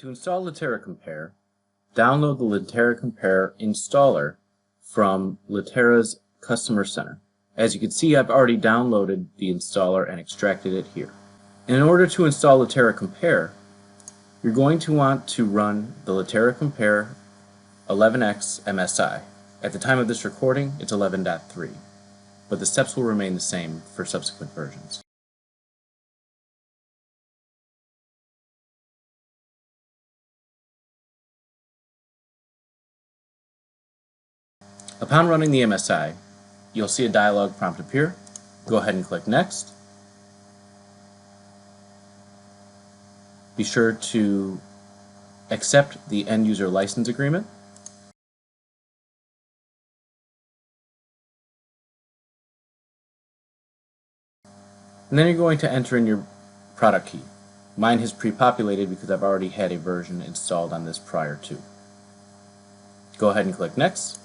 To install Litera Compare, download the Litera Compare installer from Litera's Customer Center. As you can see, I've already downloaded the installer and extracted it here. And in order to install Litera Compare, you're going to want to run the Litera Compare 11x MSI. At the time of this recording, it's 11.3, but the steps will remain the same for subsequent versions. Upon running the MSI, you'll see a dialog prompt appear. Go ahead and click Next. Be sure to accept the end user license agreement. And then you're going to enter in your product key. Mine has pre-populated because I've already had a version installed on this prior to. Go ahead and click Next.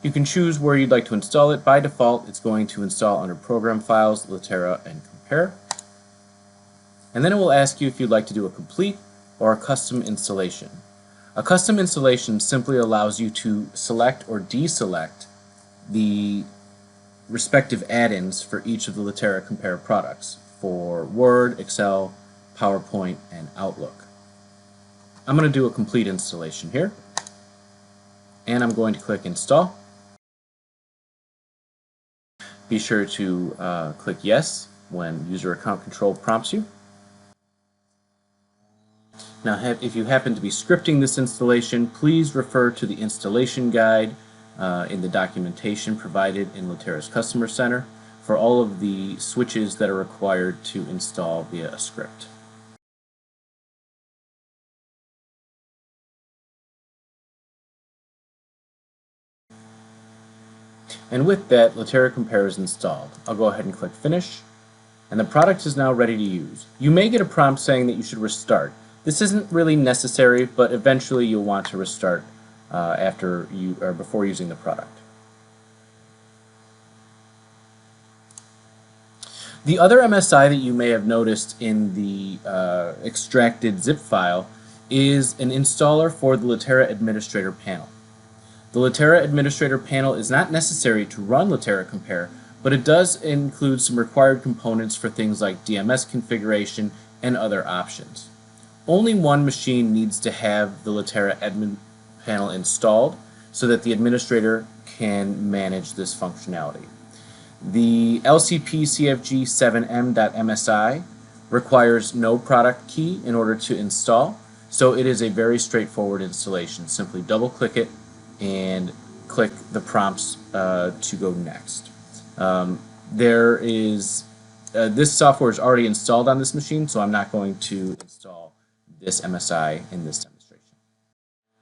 You can choose where you'd like to install it. By default, it's going to install under Program Files, Litera, and Compare. And then it will ask you if you'd like to do a complete or a custom installation. A custom installation simply allows you to select or deselect the respective add-ins for each of the Litera Compare products for Word, Excel, PowerPoint, and Outlook. I'm going to do a complete installation here, and I'm going to click Install. Be sure to click Yes when User Account Control prompts you. Now, if you happen to be scripting this installation, please refer to the installation guide in the documentation provided in Litera's Customer Center for all of the switches that are required to install via a script. And with that, Litera Compare is installed. I'll go ahead and click Finish, and the product is now ready to use. You may get a prompt saying that you should restart. This isn't really necessary, but eventually you'll want to restart before using the product. The other MSI that you may have noticed in the extracted zip file is an installer for the Litera Administrator panel. The Litera Administrator panel is not necessary to run Litera Compare, but it does include some required components for things like DMS configuration and other options. Only one machine needs to have the Litera Admin panel installed so that the administrator can manage this functionality. The LCP-CFG7M.MSI requires no product key in order to install, so it is a very straightforward installation. Simply double-click it and click the prompts to go next. This software is already installed on this machine, so I'm not going to install this MSI in this demonstration.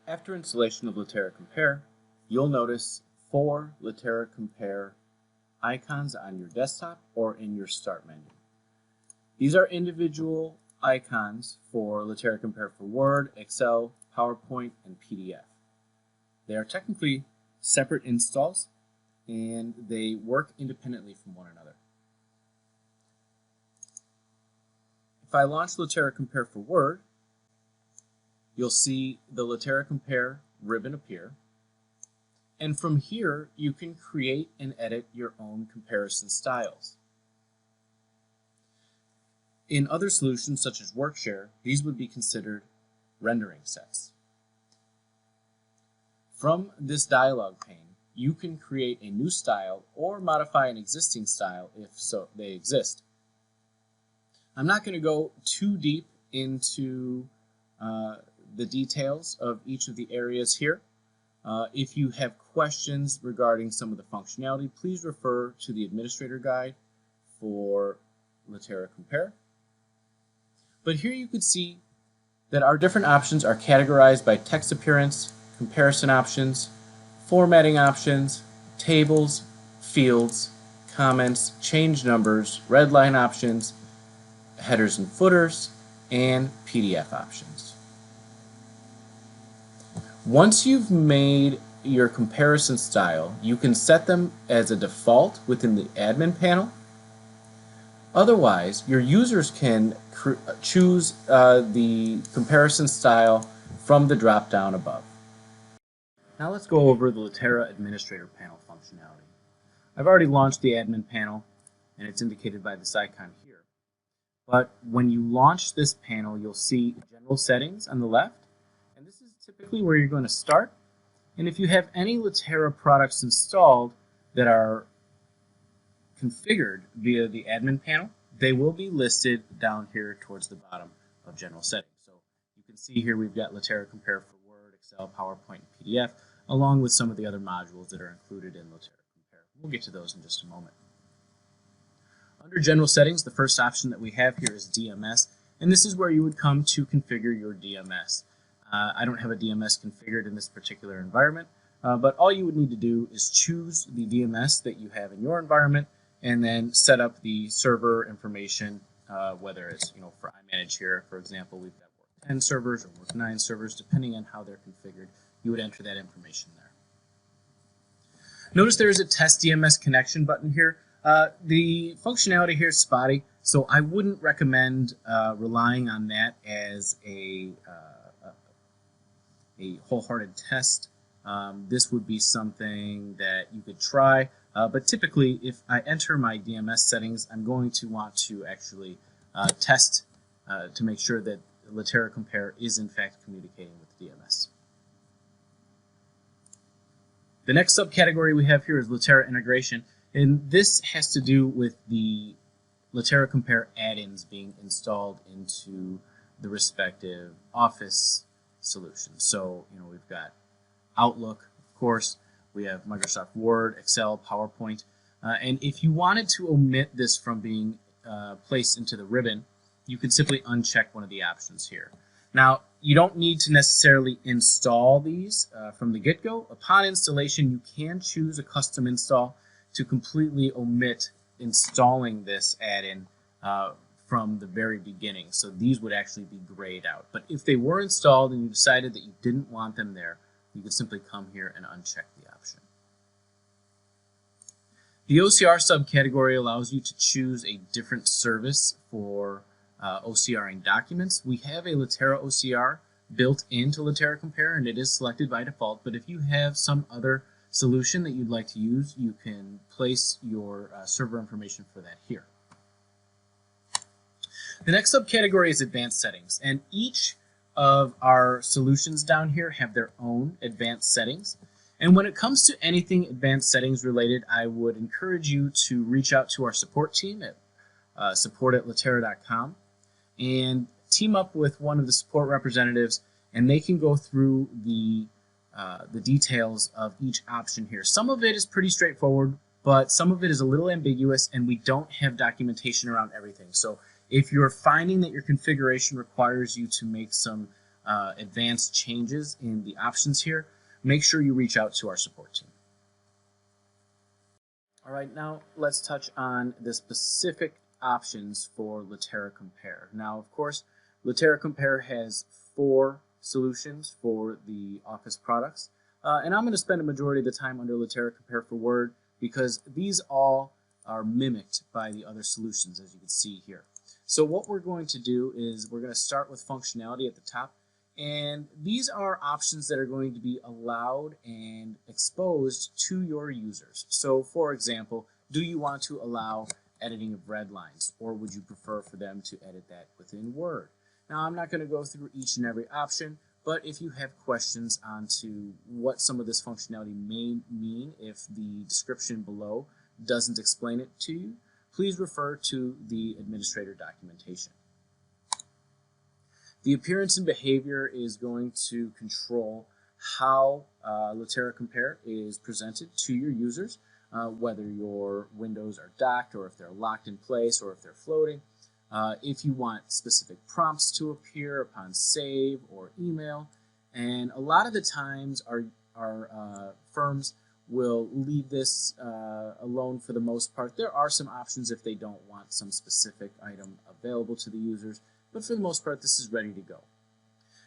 After installation of Litera Compare, you'll notice 4 Litera Compare icons on your desktop or in your Start menu. These are individual icons for Litera Compare for Word, Excel, PowerPoint, and PDF. They are technically separate installs, and they work independently from one another. If I launch Litera Compare for Word, you'll see the Litera Compare ribbon appear, and from here you can create and edit your own comparison styles. In other solutions such as Workshare, these would be considered rendering sets. From this dialog pane, you can create a new style or modify an existing style if so they exist. I'm not going to go too deep into the details of each of the areas here. If you have questions regarding some of the functionality, please refer to the administrator guide for Litera Compare. But here you can see that our different options are categorized by text appearance, comparison options, formatting options, tables, fields, comments, change numbers, red line options, headers and footers, and PDF options. Once you've made your comparison style, you can set them as a default within the admin panel, Otherwise, your users can choose the comparison style from the drop-down above. Now let's go over the Litera Administrator Panel functionality. I've already launched the admin panel, and it's indicated by this icon here. But when you launch this panel, you'll see General Settings on the left, and this is typically where you're going to start. And if you have any Litera products installed that are configured via the admin panel, they will be listed down here towards the bottom of General Settings. So you can see here we've got Litera Compare for Word, Excel, PowerPoint, and PDF, along with some of the other modules that are included in Litera Compare. We'll get to those in just a moment. Under General Settings, the first option that we have here is DMS, and this is where you would come to configure your DMS. I don't have a DMS configured in this particular environment, but all you would need to do is choose the DMS that you have in your environment and then set up the server information, whether it's, for iManage here, for example, we've got Work 10 servers or Work 9 servers, depending on how they're configured, you would enter that information there. Notice there is a Test DMS Connection button here. The functionality here is spotty, so I wouldn't recommend relying on that as a wholehearted test. This would be something that you could try, but typically if I enter my DMS settings, I'm going to want to actually test to make sure that Litera Compare is in fact communicating with DMS. The next subcategory we have here is Litera Integration, and this has to do with the Litera Compare add-ins being installed into the respective Office solutions. So, we've got Outlook, of course, we have Microsoft Word, Excel, PowerPoint, and if you wanted to omit this from being placed into the ribbon, you could simply uncheck one of the options here. Now, you don't need to necessarily install these from the get-go. Upon installation, you can choose a custom install to completely omit installing this add-in from the very beginning. So these would actually be grayed out. But if they were installed and you decided that you didn't want them there, you could simply come here and uncheck the option. The OCR subcategory allows you to choose a different service for OCRing documents. We have a Litera OCR built into Litera Compare, and it is selected by default, but if you have some other solution that you'd like to use, you can place your server information for that here. The next subcategory is Advanced Settings, and each of our solutions down here have their own advanced settings. And when it comes to anything advanced settings related, I would encourage you to reach out to our support team at support@litera.com and team up with one of the support representatives, and they can go through the details of each option here. Some of it is pretty straightforward, but some of it is a little ambiguous, and we don't have documentation around everything. So if you're finding that your configuration requires you to make some advanced changes in the options here, make sure you reach out to our support team. All right, now let's touch on the specific options for Litera Compare. Now, of course, Litera Compare has 4 solutions for the Office products, and I'm going to spend a majority of the time under Litera Compare for Word because these all are mimicked by the other solutions, as you can see here. So what we're going to do is we're going to start with functionality at the top, and these are options that are going to be allowed and exposed to your users. So for example, do you want to allow editing of red lines, or would you prefer for them to edit that within Word? Now, I'm not going to go through each and every option, but if you have questions onto what some of this functionality may mean if the description below doesn't explain it to you, please refer to the administrator documentation. The appearance and behavior is going to control how Litera Compare is presented to your users, whether your windows are docked or if they're locked in place or if they're floating. If you want specific prompts to appear upon save or email, and a lot of the times our firms will leave this alone for the most part. There are some options if they don't want some specific item available to the users, but for the most part this is ready to go.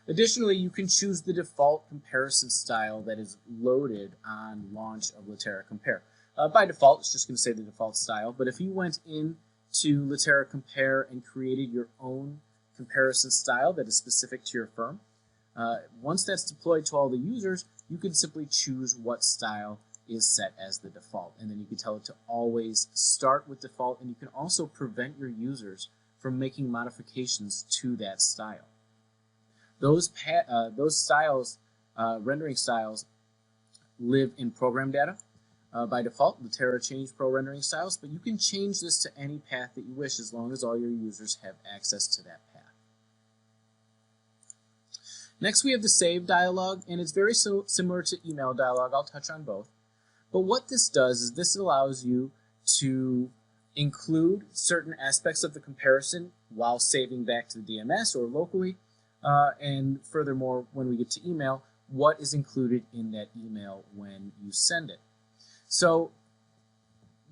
Additionally, you can choose the default comparison style that is loaded on launch of Litera Compare. By default, it's just going to say the default style, but if you went in to Litera Compare and created your own comparison style that is specific to your firm. Once that's deployed to all the users, you can simply choose what style is set as the default, and then you can tell it to always start with default, and you can also prevent your users from making modifications to that style. Those styles, rendering styles, live in program data. By default, Litera changed pro rendering styles, but you can change this to any path that you wish as long as all your users have access to that path. Next, we have the save dialog, and it's very similar to email dialog. I'll touch on both. But what this does is this allows you to include certain aspects of the comparison while saving back to the DMS or locally. And furthermore, when we get to email, what is included in that email when you send it. So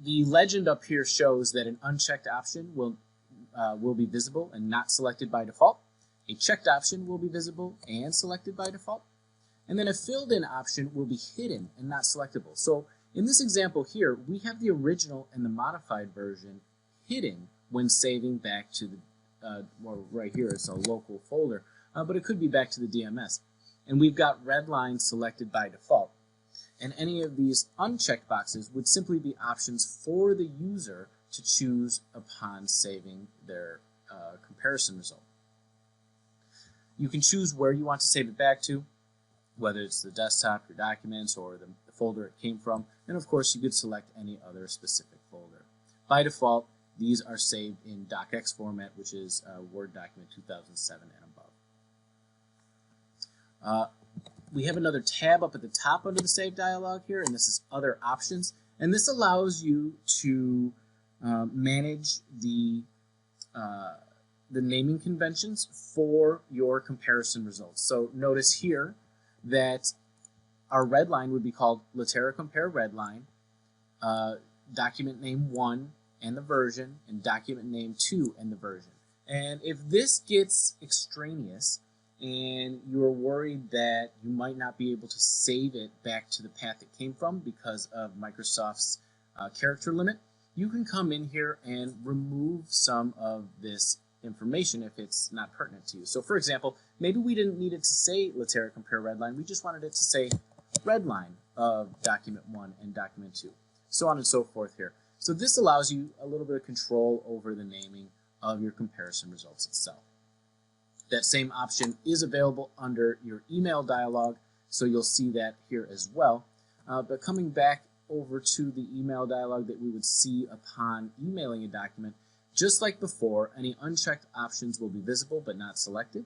the legend up here shows that an unchecked option will be visible and not selected by default. A checked option will be visible and selected by default. And then a filled in option will be hidden and not selectable. So in this example here, we have the original and the modified version hidden when saving back to the, well, right here it's a local folder, but it could be back to the DMS. And we've got red line selected by default. And any of these unchecked boxes would simply be options for the user to choose upon saving their comparison result. You can choose where you want to save it back to, whether it's the desktop, your documents, or the folder it came from, and of course you could select any other specific folder. By default, these are saved in docx format, which is Word document 2007 and above. We have another tab up at the top under the Save dialog here, and this is Other Options. And this allows you to manage the naming conventions for your comparison results. So notice here that our red line would be called Litera Compare Red Line, document name 1 and the version, and document name 2 and the version. And if this gets extraneous, and you're worried that you might not be able to save it back to the path it came from because of Microsoft's character limit, you can come in here and remove some of this information if it's not pertinent to you. So for example, maybe we didn't need it to say Litera Compare Redline, we just wanted it to say Redline of document 1 and document 2, so on and so forth here. So this allows you a little bit of control over the naming of your comparison results itself. That same option is available under your email dialog, so you'll see that here as well. But coming back over to the email dialog that we would see upon emailing a document, just like before, any unchecked options will be visible but not selected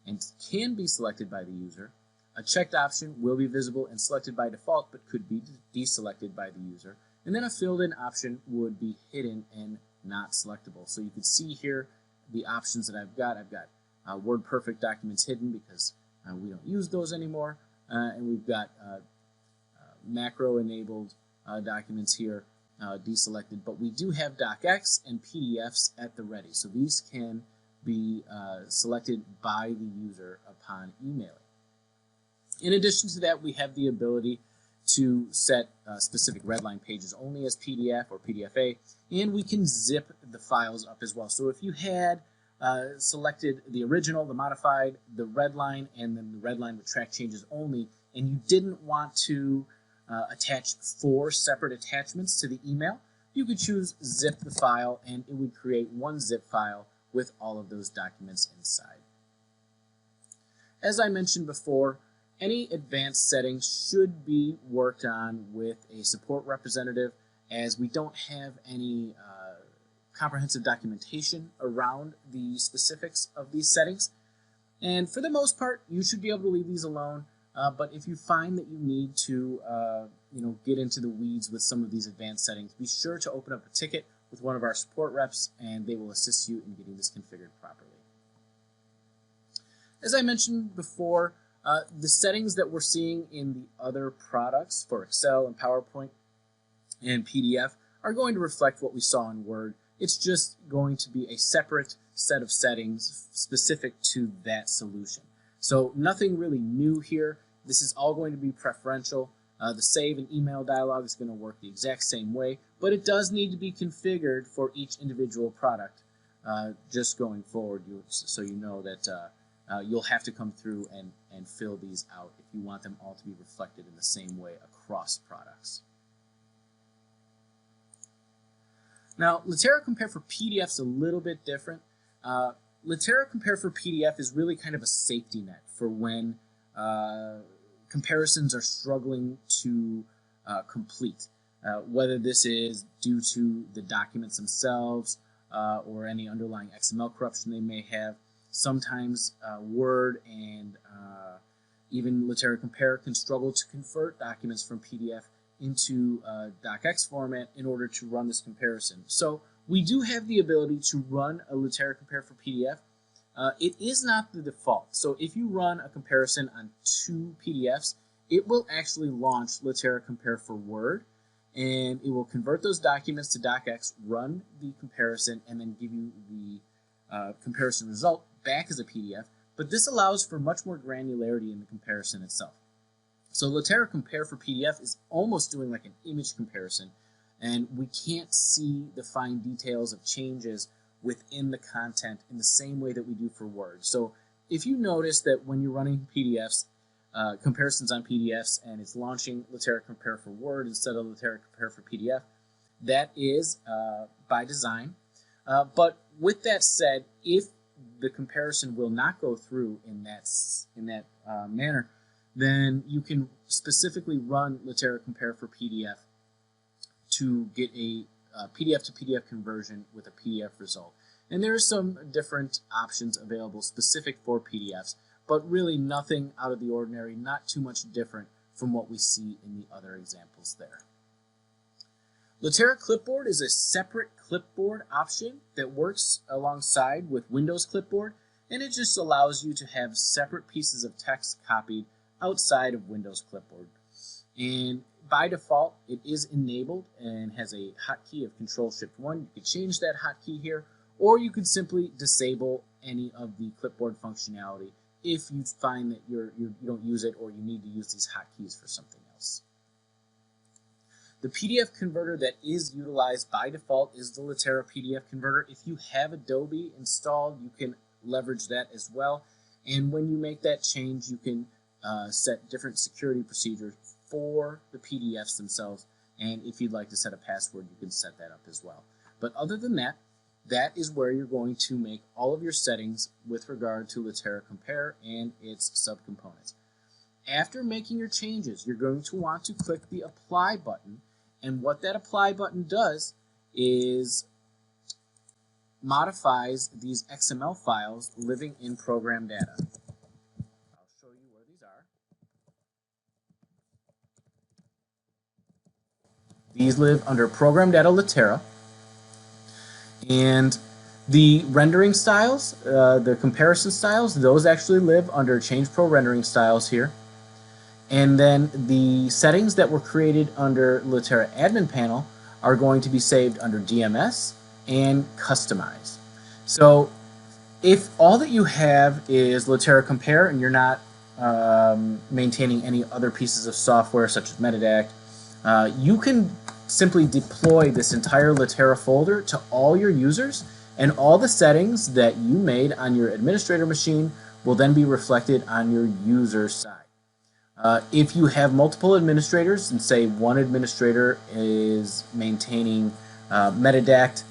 and can be selected by the user. A checked option will be visible and selected by default but could be deselected by the user. And then a filled-in option would be hidden and not selectable. So you can see here the options that I've got. WordPerfect documents hidden because we don't use those anymore, and we've got macro enabled documents here deselected, but we do have docx and PDFs at the ready, so these can be selected by the user upon emailing. In addition to that, we have the ability to set specific redline pages only as PDF or PDFA, and we can zip the files up as well. So if you had selected the original, the modified, the red line, and then the red line with track changes only, and you didn't want to attach 4 separate attachments to the email, you could choose zip the file and it would create one zip file with all of those documents inside. As I mentioned before, any advanced settings should be worked on with a support representative, as we don't have any comprehensive documentation around the specifics of these settings. And for the most part, you should be able to leave these alone. But if you find that you need to get into the weeds with some of these advanced settings, be sure to open up a ticket with one of our support reps and they will assist you in getting this configured properly. As I mentioned before, the settings that we're seeing in the other products for Excel and PowerPoint and PDF are going to reflect what we saw in Word. It's just going to be a separate set of settings specific to that solution. So nothing really new here. This is all going to be preferential. The save and email dialog is going to work the exact same way, but it does need to be configured for each individual product just going forward, so you know that you'll have to come through and fill these out if you want them all to be reflected in the same way across products. Now, Litera Compare for PDF is a little bit different. Litera Compare for PDF is really kind of a safety net for when comparisons are struggling to complete, whether this is due to the documents themselves or any underlying XML corruption they may have. Sometimes Word and even Litera Compare can struggle to convert documents from PDF into docx format in order to run this comparison. So we do have the ability to run a Litera Compare for PDF. It is not the default. So if you run a comparison on 2 PDFs, it will actually launch Litera Compare for Word, and it will convert those documents to docx, run the comparison, and then give you the comparison result back as a PDF. But this allows for much more granularity in the comparison itself. So Litera Compare for PDF is almost doing like an image comparison, and we can't see the fine details of changes within the content in the same way that we do for Word. So if you notice that when you're running PDFs, comparisons on PDFs, and it's launching Litera Compare for Word instead of Litera Compare for PDF, that is by design. But with that said, if the comparison will not go through in that manner, then you can specifically run Litera Compare for PDF to get a PDF to PDF conversion with a PDF result. And there are some different options available specific for PDFs, but really nothing out of the ordinary, not too much different from what we see in the other examples there. Litera Clipboard is a separate clipboard option that works alongside with Windows Clipboard, and it just allows you to have separate pieces of text copied outside of Windows Clipboard. And by default, it is enabled and has a hotkey of Control-Shift-1. You could change that hotkey here, or you could simply disable any of the clipboard functionality if you find that you don't use it or you need to use these hotkeys for something else. The PDF converter that is utilized by default is the Litera PDF converter. If you have Adobe installed, you can leverage that as well. And when you make that change, you can set different security procedures for the PDFs themselves. And if you'd like to set a password, you can set that up as well. But other than that, that is where you're going to make all of your settings with regard to Litera Compare and its subcomponents. After making your changes, you're going to want to click the Apply button, and what that Apply button does is modifies these XML files living in program data. I'll show you where these are. These live under Program Data Litera. And the rendering styles, the comparison styles, those actually live under Change Pro Rendering Styles here. And then the settings that were created under Litera Admin Panel are going to be saved under DMS and Customize. So if all that you have is Litera Compare and you're not maintaining any other pieces of software such as Metadact, you can simply deploy this entire Litera folder to all your users, and all the settings that you made on your administrator machine will then be reflected on your user side. If you have multiple administrators, and say one administrator is maintaining Metadact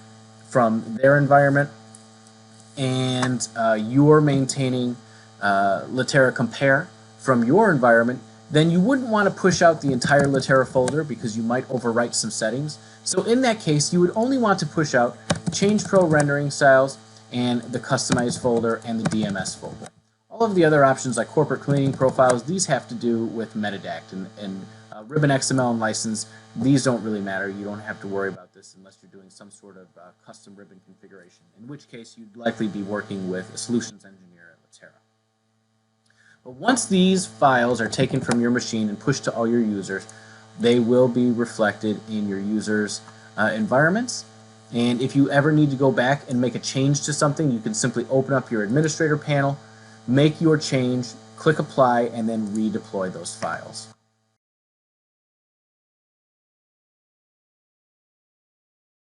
from their environment, and you're maintaining Litera Compare from your environment, then you wouldn't want to push out the entire Litera folder because you might overwrite some settings. So in that case, you would only want to push out Change Pro Rendering Styles and the Customize folder and the DMS folder. All of the other options like corporate cleaning profiles, these have to do with Metadact and Ribbon XML and license. These don't really matter. You don't have to worry about this unless you're doing some sort of custom ribbon configuration, in which case you'd likely be working with a solutions engineer at Litera. But once these files are taken from your machine and pushed to all your users, they will be reflected in your users' environments. And if you ever need to go back and make a change to something, you can simply open up your administrator panel, make your change, click Apply, and then redeploy those files.